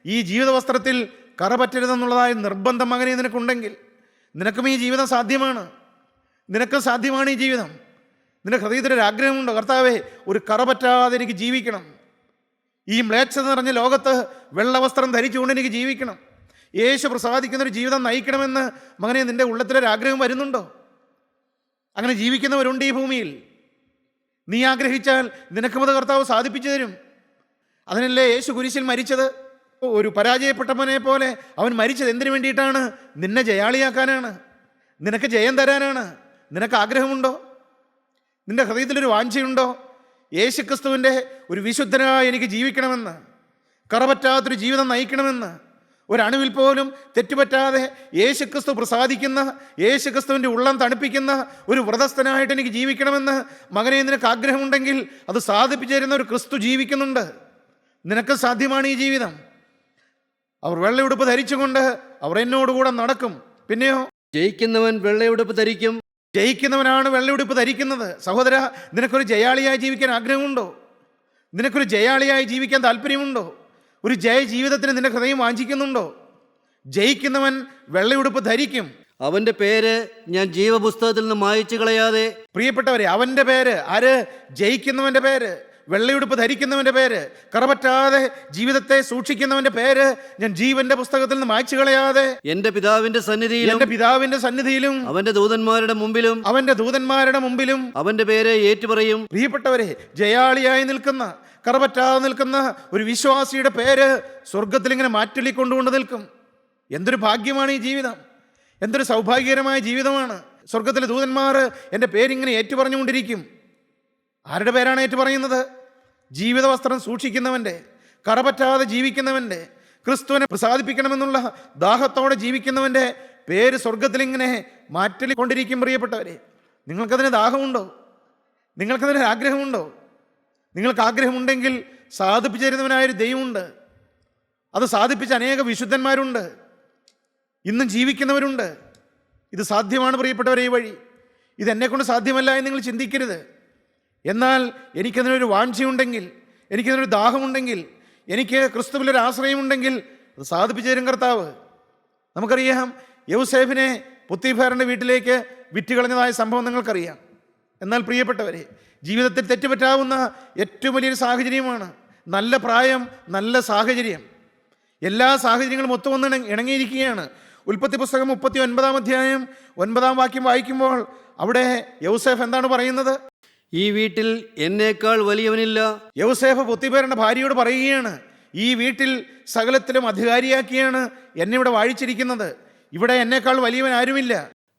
ഈ ജീവിത വസ്ത്രത്തിൽ കറപറ്റരുതെന്നുള്ളതായ നിർബന്ധം അങ്ങനെ നിനക്കുണ്ടെങ്കിൽ നിനക്കും ഈ ജീവിതം സാധ്യമാണ്. നിനക്ക് സാധ്യമാണ് ഈ ജീവിതം. നിന്റെ ഹൃദയത്തിലൊരു ആഗ്രഹമുണ്ടോ? കർത്താവേ, ഒരു കറപറ്റാതെ എനിക്ക് ജീവിക്കണം, ഈ മ്ലേച്ഛത നിറഞ്ഞ ലോകത്ത് വെള്ളവസ്ത്രം ധരിച്ചുകൊണ്ട് എനിക്ക് ജീവിക്കണം, യേശു പ്രസാദിക്കുന്നൊരു ജീവിതം നയിക്കണമെന്ന് മകനെ നിന്റെ ഉള്ളത്തിലൊരാഗ്രഹം വരുന്നുണ്ടോ? അങ്ങനെ ജീവിക്കുന്നവരുണ്ട് ഈ ഭൂമിയിൽ. നീ ആഗ്രഹിച്ചാൽ നിനക്കും അത് കർത്താവ് സാധിപ്പിച്ചു തരും. അതിനല്ലേ യേശു കുരിശിൽ മരിച്ചത്? ഒരു പരാജയപ്പെട്ടവനെ പോലെ അവൻ മരിച്ചത് എന്തിനു വേണ്ടിയിട്ടാണ്? നിന്നെ ജയാളിയാക്കാനാണ്, നിനക്ക് ജയം തരാനാണ്. നിനക്ക് ആഗ്രഹമുണ്ടോ? നിന്റെ ഹൃദയത്തിലൊരു വാഞ്ചയുണ്ടോ? യേശുക്രിസ്തുവിൻ്റെ ഒരു വിശുദ്ധനായി എനിക്ക് ജീവിക്കണമെന്ന്, കറപറ്റാത്തൊരു ജീവിതം നയിക്കണമെന്ന്, ഒരണുവിൽ പോലും തെറ്റുപറ്റാതെ യേശുക്രിസ്തു പ്രസാദിക്കുന്ന, യേശുക്രിസ്തുവിൻ്റെ ഉള്ളം തണുപ്പിക്കുന്ന ഒരു വ്രതസ്ഥനായിട്ട് എനിക്ക് ജീവിക്കണമെന്ന് മകനെ നിനക്ക് ആഗ്രഹമുണ്ടെങ്കിൽ അത് സാധിപ്പിച്ചു തരുന്ന ഒരു ക്രിസ്തു ജീവിക്കുന്നുണ്ട്. നിനക്ക് സാധ്യമാണ് ഈ ജീവിതം. അവർ വെള്ളയുടുപ്പ് ധരിച്ചുകൊണ്ട് അവർ എന്നോടുകൂടെ നടക്കും. പിന്നെയോ, ജയിക്കുന്നവൻ വെള്ളയുടുപ്പ് ധരിക്കും. ജയിക്കുന്നവനാണ് വെള്ളയുടുപ്പ് ധരിക്കുന്നത്. സഹോദര, നിനക്കൊരു ജയാളിയായി ജീവിക്കാൻ ആഗ്രഹമുണ്ടോ? നിനക്കൊരു ജയാളിയായി ജീവിക്കാൻ താല്പര്യമുണ്ടോ? ഒരു ജയ ജീവിതത്തിന് നിന്റെ ഹൃദയം വാഞ്ചിക്കുന്നുണ്ടോ? ജയിക്കുന്നവൻ വെള്ളയുടുപ്പ് ധരിക്കും. അവന്റെ പേര് ഞാൻ ജീവപുസ്തകത്തിൽ നിന്ന് മായിച്ചു കളയാതെ. പ്രിയപ്പെട്ടവരെ, അവൻ്റെ പേര് ആര്? ജയിക്കുന്നവൻ്റെ പേര്, വെള്ളയുടുപ്പ് ധരിക്കുന്നവൻ്റെ പേര്, കറപറ്റാതെ ജീവിതത്തെ സൂക്ഷിക്കുന്നവൻ്റെ പേര് ഞാൻ ജീവന്റെ പുസ്തകത്തിൽ നിന്ന് മായ്ച്ചു കളയാതെ എന്റെ പിതാവിന്റെ സന്നിധിയിലും അവന്റെ ദൂതന്മാരുടെ മുമ്പിലും അവന്റെ പേര് ഏറ്റുപറയും. പ്രിയപ്പെട്ടവരെ, ജയാളിയായി നിൽക്കുന്ന, കറപറ്റാതെ നിൽക്കുന്ന ഒരു വിശ്വാസിയുടെ പേര് സ്വർഗത്തിൽ ഇങ്ങനെ മാറ്റൊലിക്കൊണ്ടുകൊണ്ട് നിൽക്കും. എന്തൊരു ഭാഗ്യമാണ് ഈ ജീവിതം! എന്തൊരു സൗഭാഗ്യകരമായ ജീവിതമാണ്! സ്വർഗത്തിലെ ദൂതന്മാർ എൻ്റെ പേരിങ്ങനെ ഏറ്റുപറഞ്ഞുകൊണ്ടിരിക്കും. ആരുടെ പേരാണ് ഏറ്റുപറയുന്നത്? ജീവിത വസ്ത്രം സൂക്ഷിക്കുന്നവൻ്റെ, കറപറ്റാതെ ജീവിക്കുന്നവൻ്റെ, ക്രിസ്തുവിനെ പ്രസാദിപ്പിക്കണമെന്നുള്ള ദാഹത്തോടെ ജീവിക്കുന്നവൻ്റെ പേര് സ്വർഗത്തിലിങ്ങനെ മാറ്റൊലിക്കൊണ്ടിരിക്കും. പ്രിയപ്പെട്ടവരെ, നിങ്ങൾക്കതിന് ദാഹമുണ്ടോ? നിങ്ങൾക്കതിന് ആഗ്രഹമുണ്ടോ? നിങ്ങൾക്ക് ആഗ്രഹമുണ്ടെങ്കിൽ സാധിപ്പിച്ചു തരുന്നവനായൊരു ദൈവമുണ്ട്. അത് സാധിപ്പിച്ച അനേക വിശുദ്ധന്മാരുണ്ട്, ഇന്നും ജീവിക്കുന്നവരുണ്ട്. ഇത് സാധ്യമാണ് പ്രിയപ്പെട്ടവരെ. ഈ വഴി ഇതെന്നെക്കൊണ്ട് സാധ്യമല്ല എന്ന് നിങ്ങൾ ചിന്തിക്കരുത്. എന്നാൽ എനിക്കതിനൊരു വാഞ്ചയുണ്ടെങ്കിൽ, എനിക്കതിനൊരു ദാഹമുണ്ടെങ്കിൽ, എനിക്ക് ക്രിസ്തുവിലൊരു ആശ്രയമുണ്ടെങ്കിൽ അത് സാധിപ്പിച്ചു തരും കർത്താവ്. നമുക്കറിയാം, യൗസേഫിനെ പൊത്തീഫാറിൻ്റെ വീട്ടിലേക്ക് വിറ്റുകളഞ്ഞതായ സംഭവം നിങ്ങൾക്കറിയാം. എന്നാൽ പ്രിയപ്പെട്ടവരെ, ജീവിതത്തിൽ തെറ്റുപറ്റാവുന്ന ഏറ്റവും വലിയൊരു സാഹചര്യമാണ് നല്ല പ്രായം, നല്ല സാഹചര്യം. എല്ലാ സാഹചര്യങ്ങളും ഒത്തുവന്ന് ഇണങ്ങിയിരിക്കുകയാണ്. ഉൽപ്പത്തി പുസ്തകം 39 അധ്യായം 9 വാക്യം വായിക്കുമ്പോൾ അവിടെ യൗസേഫ് എന്താണ് പറയുന്നത്? ഈ വീട്ടിൽ എന്നേക്കാൾ വലിയവനില്ല. യൗസേഫ് പൊത്തിഫേറിന്റെ ഭാര്യയോട് പറയുകയാണ്, ഈ വീട്ടിൽ സകലത്തിലും അധികാരിയാക്കിയാണ് എന്നെ ഇവിടെ വാഴിച്ചിരിക്കുന്നത്. ഇവിടെ എന്നേക്കാൾ വലിയവൻ ആരുമില്ല.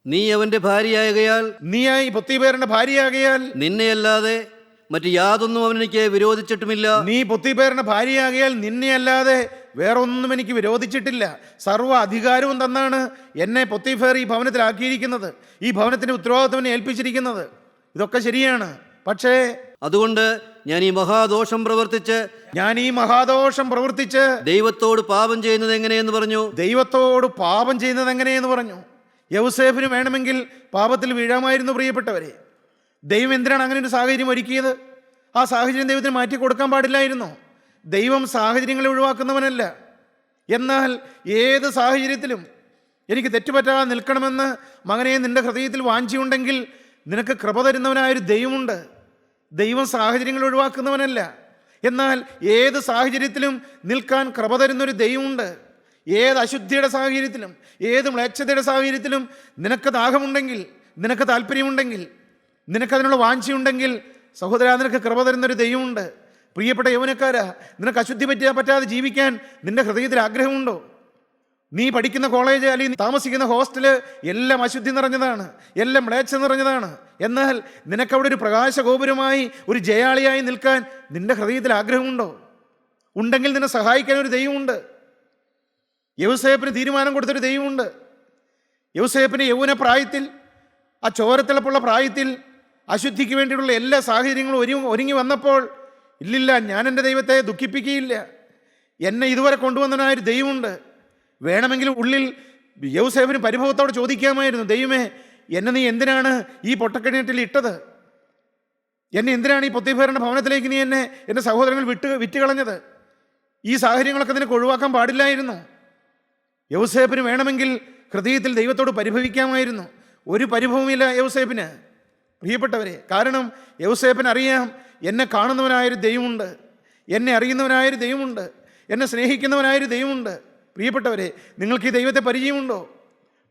നീ അവന്റെ ഭാര്യയാകയാൽ, നീയായി പൊത്തിഫേറിന്റെ ഭാര്യയാകയാൽ നിന്നെയല്ലാതെ മറ്റു യാതൊന്നും അവനെനിക്ക് വിരോധിച്ചിട്ടുമില്ല. നീ പൊത്തിഫേറിന്റെ ഭാര്യയാകയാൽ നിന്നെയല്ലാതെ വേറൊന്നും എനിക്ക് വിരോധിച്ചിട്ടില്ല. സർവ്വ അധികാരവും തന്നാണ് എന്നെ പൊത്തിഫേർ ഈ ഭവനത്തിലാക്കിയിരിക്കുന്നത്, ഈ ഭവനത്തിന്റെ ഉത്തരവാദിത്വം ഏൽപ്പിച്ചിരിക്കുന്നത്. ഇതൊക്കെ ശരിയാണ്. പക്ഷേ അതുകൊണ്ട് ഞാൻ ഈ മഹാദോഷം പ്രവർത്തിച്ച് ദൈവത്തോട് പാപം ചെയ്യുന്നത് എങ്ങനെയെന്ന് പറഞ്ഞു. യൗസേഫിന് വേണമെങ്കിൽ പാപത്തിൽ വീഴാമായിരുന്നു. പ്രിയപ്പെട്ടവരെ, ദൈവം എന്തിനാണ് അങ്ങനെ ഒരു സാഹചര്യം ഒരുക്കിയത്? ആ സാഹചര്യം ദൈവത്തിന് മാറ്റി കൊടുക്കാൻ പാടില്ലായിരുന്നു. ദൈവം സാഹചര്യങ്ങളെ ഒഴിവാക്കുന്നവനല്ല. എന്നാൽ ഏത് സാഹചര്യത്തിലും എനിക്ക് തെറ്റുപറ്റാതെ നിൽക്കണമെന്ന് മകനെ നിന്റെ ഹൃദയത്തിൽ വാഞ്ചിയുണ്ടെങ്കിൽ നിനക്ക് കൃപ തരുന്നവനായൊരു ദൈവമുണ്ട്. ദൈവം സാഹചര്യങ്ങൾ ഒഴിവാക്കുന്നവനല്ല. എന്നാൽ ഏത് സാഹചര്യത്തിലും നിൽക്കാൻ കൃപ തരുന്നൊരു ദൈവമുണ്ട്. ഏത് അശുദ്ധിയുടെ സാഹചര്യത്തിലും, ഏത് മ്ലേച്ഛതയുടെ സാഹചര്യത്തിലും നിനക്ക് ദാഹമുണ്ടെങ്കിൽ, നിനക്ക് താല്പര്യമുണ്ടെങ്കിൽ, നിനക്കതിനുള്ള വാഞ്ചയുണ്ടെങ്കിൽ, സഹോദരാ, നിനക്ക് കൃപ തരുന്നൊരു ദൈവമുണ്ട്. പ്രിയപ്പെട്ട യൗവനക്കാരാ, നിനക്ക് അശുദ്ധി പറ്റാതെ ജീവിക്കാൻ നിന്റെ ഹൃദയത്തിൽ ആഗ്രഹമുണ്ടോ? നീ പഠിക്കുന്ന കോളേജ് അല്ലെങ്കിൽ താമസിക്കുന്ന ഹോസ്റ്റല് എല്ലാം അശുദ്ധി നിറഞ്ഞതാണ്, എല്ലാം മ്ലേച്ഛ നിറഞ്ഞതാണ്. എന്നാൽ നിനക്കവിടെ ഒരു പ്രകാശഗോപുരമായി, ഒരു ജയാളിയായി നിൽക്കാൻ നിന്റെ ഹൃദയത്തിൽ ആഗ്രഹമുണ്ടോ? ഉണ്ടെങ്കിൽ നിന്നെ സഹായിക്കാൻ ഒരു ദൈവമുണ്ട്. യൗസേപ്പിന് തീരുമാനം കൊടുത്തൊരു ദൈവമുണ്ട്. യൗസേപ്പിന് യൗവന പ്രായത്തിൽ, ആ ചോരത്തിളപ്പുള്ള പ്രായത്തിൽ അശുദ്ധിക്ക് വേണ്ടിയിട്ടുള്ള എല്ലാ സാഹചര്യങ്ങളും ഒരുങ്ങി വന്നപ്പോൾ, ഇല്ലില്ല, ഞാൻ എൻ്റെ ദൈവത്തെ ദുഃഖിപ്പിക്കുകയില്ല, എന്നെ ഇതുവരെ കൊണ്ടുവന്നതിനായൊരു ദൈവമുണ്ട്. വേണമെങ്കിൽ ഉള്ളിൽ യൗസേഫിന് പരിഭവത്തോടെ ചോദിക്കാമായിരുന്നു, ദൈവമേ, എന്നെ നീ എന്തിനാണ് ഈ പൊട്ടക്കിണറ്റിൽ ഇട്ടത്? എന്നെ എന്തിനാണ് ഈ പൊത്തിഫേറിന്റെ ഭവനത്തിലേക്ക് നീ എൻ്റെ സഹോദരങ്ങൾ വിറ്റുകളഞ്ഞത്? ഈ സാഹചര്യങ്ങളൊക്കെ നിനക്ക് ഒഴിവാക്കാൻ പാടില്ലായിരുന്നു. യൗസേപ്പിന് വേണമെങ്കിൽ ഹൃദയത്തിൽ ദൈവത്തോട് പരിഭവിക്കാമായിരുന്നു. ഒരു പരിഭവമില്ല യൗസേപ്പിന്, പ്രിയപ്പെട്ടവരെ. കാരണം യൗസേപ്പിന് അറിയാം, എന്നെ കാണുന്നവനായൊരു ദൈവമുണ്ട്, എന്നെ അറിയുന്നവനായൊരു ദൈവമുണ്ട്, എന്നെ സ്നേഹിക്കുന്നവനായൊരു ദൈവമുണ്ട്. പ്രിയപ്പെട്ടവരെ, നിങ്ങൾക്ക് ഈ ദൈവത്തെ പരിചയമുണ്ടോ?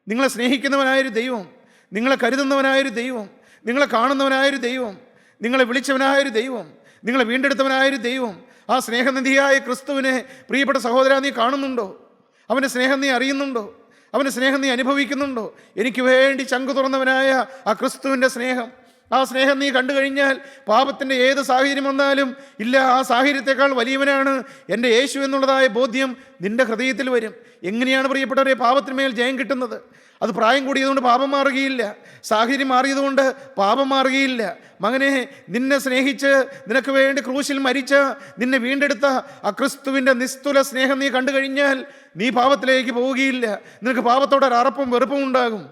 നിങ്ങളെ സ്നേഹിക്കുന്നവനായൊരു ദൈവം, നിങ്ങളെ കരുതുന്നവനായൊരു ദൈവം, നിങ്ങളെ കാണുന്നവനായൊരു ദൈവം, നിങ്ങളെ വിളിച്ചവനായൊരു ദൈവം, നിങ്ങളെ വീണ്ടെടുത്തവനായൊരു ദൈവം, ആ സ്നേഹനിധിയായ ക്രിസ്തുവിനെ പ്രിയപ്പെട്ട സഹോദരാ നീ കാണുന്നുണ്ടോ? അവൻ്റെ സ്നേഹം നീ അറിയുന്നുണ്ടോ? അവൻ്റെ സ്നേഹം നീ അനുഭവിക്കുന്നുണ്ടോ? എനിക്ക് വേണ്ടി ചങ്കു തുറന്നവനായ ആ ക്രിസ്തുവിൻ്റെ സ്നേഹം, ആ സ്നേഹം നീ കണ്ടു കഴിഞ്ഞാൽ പാപത്തിൻ്റെ ഏത് സാഹചര്യം വന്നാലും, ഇല്ല, ആ സാഹചര്യത്തെക്കാൾ വലിയവനാണ് എൻ്റെ യേശു എന്നുള്ളതായ ബോധ്യം നിൻ്റെ ഹൃദയത്തിൽ വരും. എങ്ങനെയാണ് പ്രിയപ്പെട്ടവരെ പാപത്തിന്മേൽ ജയം കിട്ടുന്നത്? അത് പ്രായം കൂടിയതുകൊണ്ട് പാപം മാറുകയില്ല, സാഹചര്യം മാറിയതുകൊണ്ട് പാപം മാറുകയില്ല. മകനെ, നിന്നെ സ്നേഹിച്ച് നിനക്ക് വേണ്ടി ക്രൂശിൽ മരിച്ച, നിന്നെ വീണ്ടെടുത്ത ആ ക്രിസ്തുവിൻ്റെ നിസ്തുല സ്നേഹം നീ കണ്ടു കഴിഞ്ഞാൽ നീ പാപത്തിലേക്ക് പോവുകയില്ല. നിനക്ക് പാപത്തോടെ ഒരു അറപ്പും വെറുപ്പും ഉണ്ടാകും.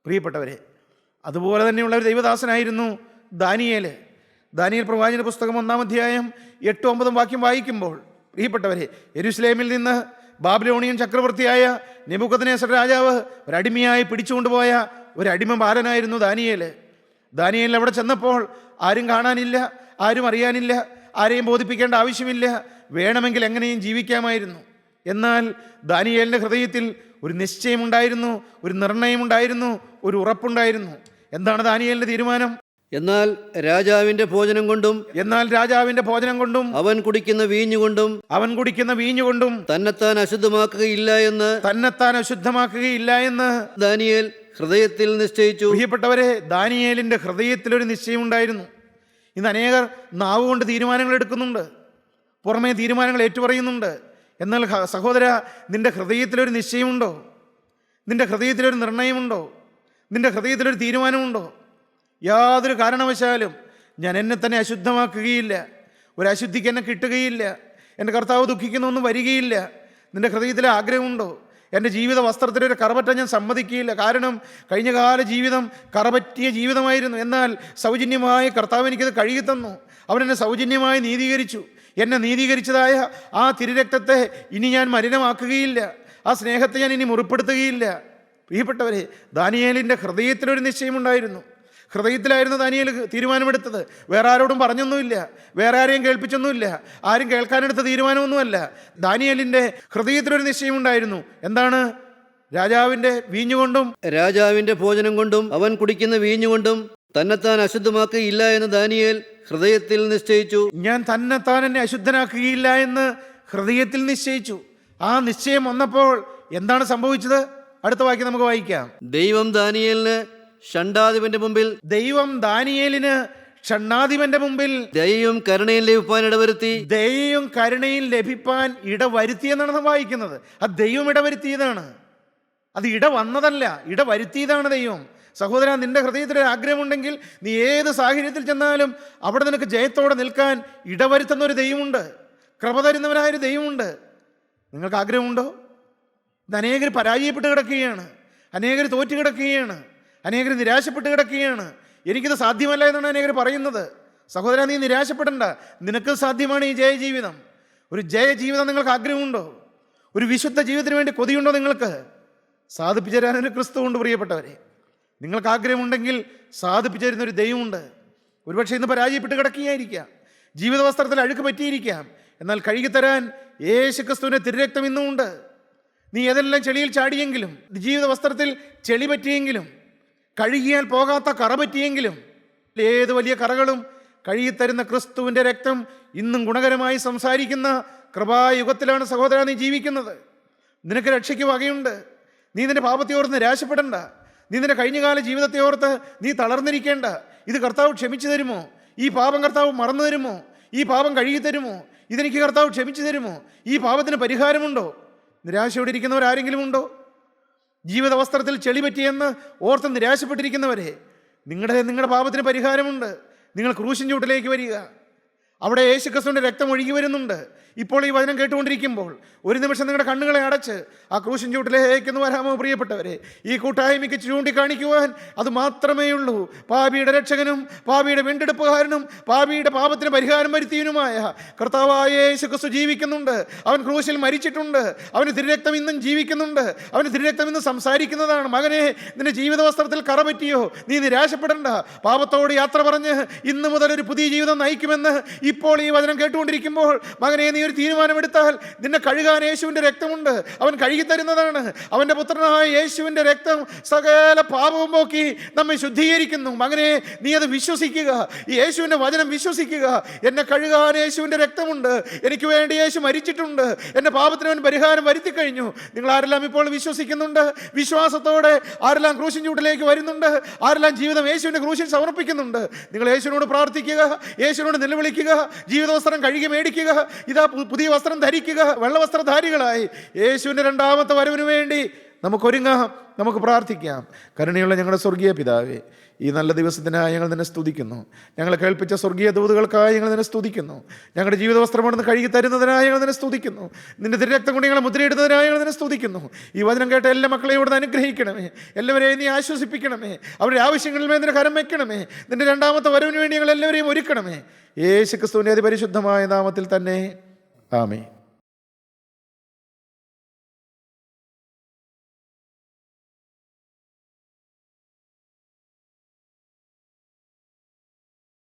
പ്രിയപ്പെട്ടവരെ, അതുപോലെ തന്നെയുള്ള ഒരു ദൈവദാസനായിരുന്നു ദാനിയേൽ. ദാനിയേൽ പ്രവാചന പുസ്തകം 1 അധ്യായം 8-9 വാക്യം വായിക്കുമ്പോൾ, പ്രിയപ്പെട്ടവരെ, യെരൂശലേമിൽ നിന്ന് ബാബിലോണിയൻ ചക്രവർത്തിയായ നെബൂഖദ്നേസർ രാജാവ് ഒരടിമയായി പിടിച്ചുകൊണ്ടുപോയ ഒരടിമ ബാലനായിരുന്നു ദാനിയേൽ. ദാനിയേൽ അവിടെ ചെന്നപ്പോൾ ആരും കാണാനില്ല, ആരും അറിയാനില്ല, ആരെയും ബോധിപ്പിക്കേണ്ട ആവശ്യമില്ല. വേണമെങ്കിൽ എങ്ങനെയും ജീവിക്കാമായിരുന്നു. എന്നാൽ ദാനിയേലിൻ്റെ ഹൃദയത്തിൽ ഒരു നിശ്ചയമുണ്ടായിരുന്നു, ഒരു നിർണയമുണ്ടായിരുന്നു, ഒരു ഉറപ്പുണ്ടായിരുന്നു. എന്താണ് ദാനിയേലിൻ്റെ തീരുമാനം? എന്നാൽ രാജാവിന്റെ ഭോജനം കൊണ്ടും അവൻ കുടിക്കുന്ന വീഞ്ഞുകൊണ്ടും തന്നെത്താൻ അശുദ്ധമാക്കുകയില്ല എന്ന് ദാനിയേൽ ഹൃദയത്തിൽ നിശ്ചയിച്ചു. പ്രിയപ്പെട്ടവരെ, ദാനിയേലിന്റെ ഹൃദയത്തിൽ ഒരു നിശ്ചയമുണ്ടായിരുന്നു. ഇന്ന് അനേകർ നാവുകൊണ്ട് തീരുമാനങ്ങൾ എടുക്കുന്നുണ്ട്, പുറമേ തീരുമാനങ്ങൾ ഏറ്റുപറയുന്നുണ്ട്. എന്നാൽ സഹോദര, നിന്റെ ഹൃദയത്തിലൊരു നിശ്ചയമുണ്ടോ? നിന്റെ ഹൃദയത്തിലൊരു നിർണയമുണ്ടോ? നിന്റെ ഹൃദയത്തിലൊരു തീരുമാനമുണ്ടോ? യാതൊരു കാരണവശാലും ഞാൻ എന്നെ തന്നെ അശുദ്ധമാക്കുകയില്ല, ഒരു അശുദ്ധിക്ക് എന്നെ കിട്ടുകയില്ല, എൻ്റെ കർത്താവ് ദുഃഖിക്കുന്ന ഒന്നും വരികയില്ല. നിന്റെ ഹൃദയത്തിലെ ആഗ്രഹമുണ്ടോ? എൻ്റെ ജീവിത വസ്ത്രത്തിലൊരു കറപറ്റ ഞാൻ സമ്മതിക്കുകയില്ല. കാരണം കഴിഞ്ഞകാല ജീവിതം കറപറ്റിയ ജീവിതമായിരുന്നു. എന്നാൽ സൗജന്യമായി കർത്താവ് എനിക്കത് കഴുകി തന്നു. അവനെന്നെ സൗജന്യമായി നീതീകരിച്ചു. എന്നെ നീതീകരിച്ചതായ ആ തിരുരക്തത്തെ ഇനി ഞാൻ മലിനമാക്കുകയില്ല, ആ സ്നേഹത്തെ ഞാൻ ഇനി മുറിപ്പെടുത്തുകയില്ല. പ്രിയപ്പെട്ടവരെ, ദാനിയേലിൻ്റെ ഹൃദയത്തിലൊരു നിശ്ചയമുണ്ടായിരുന്നു. ഹൃദയത്തിലായിരുന്നു ദാനിയേൽ തീരുമാനമെടുത്തത്. വേറെ ആരോടും പറഞ്ഞൊന്നുമില്ല, വേറെ ആരെയും കേൾപ്പിച്ചൊന്നുമില്ല, ആരും കേൾക്കാനെടുത്ത തീരുമാനമൊന്നുമല്ല. ദാനിയേലിൻ്റെ ഹൃദയത്തിലൊരു നിശ്ചയമുണ്ടായിരുന്നു. എന്താണ്? രാജാവിന്റെ ഭോജനം കൊണ്ടും അവൻ കുടിക്കുന്ന വീഞ്ഞുകൊണ്ടും തന്നെത്താൻ അശുദ്ധമാക്കുകയില്ല എന്ന് ദാനിയേൽ ഹൃദയത്തിൽ നിശ്ചയിച്ചു. ഞാൻ തന്നെത്താൻ എന്നെ അശുദ്ധനാക്കുകയില്ല എന്ന് ഹൃദയത്തിൽ നിശ്ചയിച്ചു. ആ നിശ്ചയം വന്നപ്പോൾ എന്താണ് സംഭവിച്ചത്? അടുത്ത വാക്യം നമുക്ക് വായിക്കാം. ദൈവം ദാനിയേലിന് ഷണ്ഡാധിപന്റെ മുമ്പിൽ ദയയും കരുണയും ലഭിപ്പാൻ ഇടവരുത്തി എന്നാണ് നാം വായിക്കുന്നത്. അത് ദൈവം ഇടവരുത്തിയതാണ്, അത് ഇട വന്നതല്ല, ഇടവരുത്തിയതാണ് ദൈവം. സഹോദര, നിന്റെ ഹൃദയത്തിലൊരു ആഗ്രഹമുണ്ടെങ്കിൽ നീ ഏത് സാഹചര്യത്തിൽ ചെന്നാലും അവിടെ നിനക്ക് ജയത്തോടെ നിൽക്കാൻ ഇടവരുത്തുന്ന ഒരു ദൈവമുണ്ട്, കൃപ തരുന്നവനായൊരു ദൈവമുണ്ട്. നിങ്ങൾക്ക് ആഗ്രഹമുണ്ടോ? ഇത് അനേകർ പരാജയപ്പെട്ട് കിടക്കുകയാണ്, അനേകർ തോറ്റു കിടക്കുകയാണ്, അനേകർ നിരാശപ്പെട്ട് കിടക്കുകയാണ്. എനിക്കിത് സാധ്യമല്ല എന്നാണ് അനേകർ പറയുന്നത്. സഹോദര, നീ നിരാശപ്പെടണ്ട, നിനക്ക് സാധ്യമാണ് ഈ ജയജീവിതം. ഒരു ജയജീവിതം നിങ്ങൾക്ക് ആഗ്രഹമുണ്ടോ? ഒരു വിശുദ്ധ ജീവിതത്തിന് വേണ്ടി കൊതിയുണ്ടോ? നിങ്ങൾക്ക് സാധിപ്പിച്ചു തരാനൊരു ക്രിസ്തു ഉണ്ട്. പ്രിയപ്പെട്ടവരെ, നിങ്ങൾക്ക് ആഗ്രഹമുണ്ടെങ്കിൽ സാധിപ്പിച്ചു തരുന്നൊരു ദൈവമുണ്ട്. ഒരുപക്ഷെ ഇന്ന് പരാജയപ്പെട്ട് കിടക്കുകയായിരിക്കാം, ജീവിത വസ്ത്രത്തിൽ അഴുക്ക് പറ്റിയിരിക്കാം. എന്നാൽ കഴുകിത്തരാൻ യേശു ക്രിസ്തുവിൻ്റെ തിരുരക്തം ഇന്നുമുണ്ട്. നീ ഏതെല്ലാം ചെളിയിൽ ചാടിയെങ്കിലും, ജീവിത വസ്ത്രത്തിൽ ചെളി പറ്റിയെങ്കിലും, കഴുകിയാൽ പോകാത്ത കറ പറ്റിയെങ്കിലും, ഏത് വലിയ കറകളും കഴുകിത്തരുന്ന ക്രിസ്തുവിൻ്റെ രക്തം ഇന്നും ഗുണകരമായി സംസാരിക്കുന്ന കൃപായുഗത്തിലാണ് സഹോദര നീ ജീവിക്കുന്നത്. നിനക്ക് രക്ഷയ്ക്ക് വകയുണ്ട്. നീ നിന്റെ പാപത്തെ ഓർത്ത് നിരാശപ്പെടണ്ട. നീ നിന്റെ കഴിഞ്ഞകാല ജീവിതത്തെ ഓർത്ത് നീ തളർന്നിരിക്കേണ്ട. ഇത് കർത്താവ് ക്ഷമിച്ചു തരുമോ? ഈ പാപം കർത്താവ് മറന്നു തരുമോ? ഈ പാപം കഴുകി തരുമോ? ഇതെനിക്ക് കർത്താവ് ക്ഷമിച്ചു തരുമോ? ഈ പാപത്തിന് പരിഹാരമുണ്ടോ? നിരാശയോടെ ഇരിക്കുന്നവരാരെങ്കിലും ഉണ്ടോ? ജീവിത വസ്ത്രത്തിൽ ചെളി പറ്റിയെന്ന് ഓർത്ത് നിരാശപ്പെട്ടിരിക്കുന്നവരെ, നിങ്ങളുടെ പാപത്തിന് പരിഹാരമുണ്ട്. നിങ്ങൾ ക്രൂശിൻ ചൂട്ടിലേക്ക് വരിക. അവിടെ യേശു ക്രിസ്തുവിൻ്റെ രക്തം ഒഴുകി വരുന്നുണ്ട്. ഇപ്പോൾ ഈ വചനം കേട്ടുകൊണ്ടിരിക്കുമ്പോൾ ഒരു നിമിഷം നിങ്ങളുടെ കണ്ണുകളെ അടച്ച് ആ ക്രൂശിൻ ചൂട്ടിലേക്കെന്ന് വരാമോ? പ്രിയപ്പെട്ടവരെ, ഈ കൂട്ടായ്മയ്ക്ക് ചൂണ്ടിക്കാണിക്കുവാൻ അത് മാത്രമേ ഉള്ളൂ. പാപിയുടെ രക്ഷകനും പാപിയുടെ വീണ്ടെടുപ്പുകാരനും പാപിയുടെ പാപത്തിന് പരിഹാരം വരുത്തിയവനുമായ കർത്താവായ യേശു ക്രിസ്തു ജീവിക്കുന്നുണ്ട്. അവൻ ക്രൂശിൽ മരിച്ചിട്ടുണ്ട്. അവന് തിരുരക്തം ഇന്നും ജീവിക്കുന്നുണ്ട്. അവന് തിരുരക്തം ഇന്ന് സംസാരിക്കുന്നതാണ്. മകനെ, നിന്റെ ജീവിത വസ്ത്രത്തിൽ കറ പറ്റിയോ? നീ നിരാശപ്പെടണ്ട. പാപത്തോട് യാത്ര പറഞ്ഞ് ഇന്ന് മുതൽ ഒരു പുതിയ ജീവിതം നയിക്കുമെന്ന് ഇപ്പോൾ ഈ വചനം കേട്ടുകൊണ്ടിരിക്കുമ്പോൾ മകനെ, നീ ഒരു തീരുമാനമെടുത്താൽ നിന്നെ കഴുകാൻ യേശുവിൻ്റെ രക്തമുണ്ട്. അവൻ കഴുകി തരുന്നതാണ്. അവൻ്റെ പുത്രനായ യേശുവിൻ്റെ രക്തം സകല പാപവും പോക്കി നമ്മെ ശുദ്ധീകരിക്കുന്നു. മകനെ, നീ അത് വിശ്വസിക്കുക. ഈ യേശുവിൻ്റെ വചനം വിശ്വസിക്കുക. എന്നെ കഴുകാൻ യേശുവിൻ്റെ രക്തമുണ്ട്. എനിക്ക് വേണ്ടി യേശു മരിച്ചിട്ടുണ്ട്. എൻ്റെ പാപത്തിന് അവൻ പരിഹാരം വരുത്തി കഴിഞ്ഞു. നിങ്ങൾ ആരെല്ലാം ഇപ്പോൾ വിശ്വസിക്കുന്നുണ്ട്? വിശ്വാസത്തോടെ ആരെല്ലാം ക്രൂശിൻ ചൂട്ടിലേക്ക് വരുന്നുണ്ട്? ആരെല്ലാം ജീവിതം യേശുവിൻ്റെ ക്രൂശിൽ സമർപ്പിക്കുന്നുണ്ട്? നിങ്ങൾ യേശുവിനോട് പ്രാർത്ഥിക്കുക, യേശുവിനോട് നിലവിളിക്കുക, ജീവിതവസ്ത്രം കഴുകി മേടിക്കുക. ഇതാ പുതിയ വസ്ത്രം ധരിക്കുക. വെള്ളവസ്ത്രധാരികളായി യേശുവിൻ്റെ രണ്ടാമത്തെ വരവിന് വേണ്ടി നമുക്കൊരുങ്ങാം, നമുക്ക് പ്രാർത്ഥിക്കാം. കരുണയുള്ള ഞങ്ങളുടെ സ്വർഗീയ പിതാവേ, ഈ നല്ല ദിവസത്തിനായി ഞങ്ങൾ നിന്നെ സ്തുതിക്കുന്നു. ഞങ്ങളെ കേൾപ്പിച്ച സ്വർഗീയ ദൂതുകൾക്കായി ഞങ്ങൾ നിന്നെ സ്തുതിക്കുന്നു. ഞങ്ങളുടെ ജീവിത വസ്ത്രമാണെന്ന് കഴുകി തരുന്നതിനായി ഞങ്ങൾ നിന്നെ സ്തുതിക്കുന്നു. നിന്റെ തിരുരക്തം കൊണ്ട് ഞങ്ങളെ മുദ്രയിടുന്നതിനായി ഞങ്ങൾ നിന്നെ സ്തുതിക്കുന്നു. ഈ വചനം കേട്ട എല്ലാ മക്കളെയും ഇവിടുന്ന് അനുഗ്രഹിക്കണമേ. എല്ലാവരെയും നീ ആശ്വസിപ്പിക്കണമേ. അവരുടെ ആവശ്യങ്ങളിൽ നിന്റെ കരം വയ്ക്കണമേ. നിന്റെ രണ്ടാമത്തെ വരവിന് വേണ്ടി ഞങ്ങൾ എല്ലാവരെയും ഒരുക്കണമേ. യേശു ക്രിസ്തുവിൻ്റെ അതിപരിശുദ്ധമായ നാമത്തിൽ തന്നെ. ആമേൻ.